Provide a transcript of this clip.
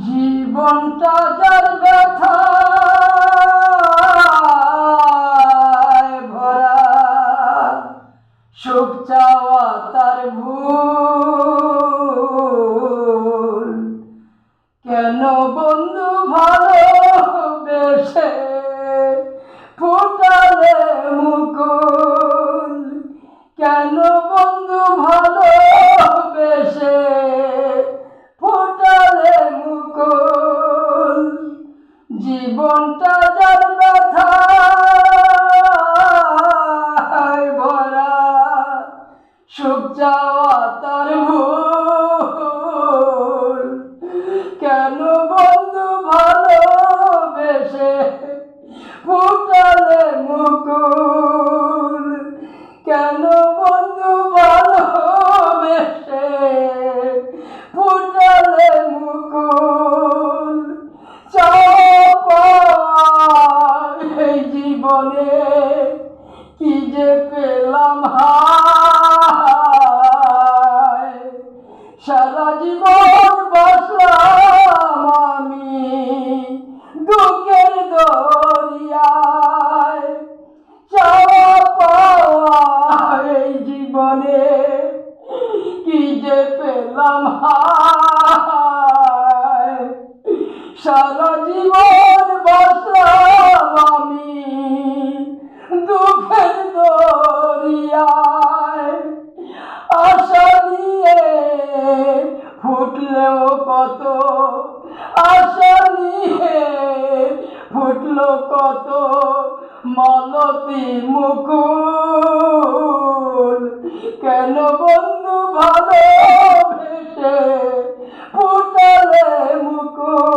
জীবনটা যার ব্যথায় ভরা, সুখ চাওয়া তার ভুল। কেন বন্ধু ভালোবেসে ফুটালে মুকুল? কেন বন্ধু ভালোবেসে ফুটালে মুকুল? জীবনটা যার ব্যথায় ভরা, সুখ চাওয়া তার ভুল। কেন বন্ধু ভালোবেসে ফুটালে মুকুল? কেন বন্ধু ভালোবেসে ফুটালে মুকুল? এই জীবনে কি যে পেলাম হায়, সারা জীবন বসলাম আমি দুঃখের দরিয়ায়। চাওয়া পাওয়া এই জীবনে কি যে পেলাম হায়, সারা জীবন বসলাম আমি দুঃখের দরিয়ায়। আশা নিয়ে ফুটলেও কত, আশা নিয়ে ফুটলো কত মালতী মুকুল। কেন বন্ধু ভালোবেসে ফুটালে মুকুল?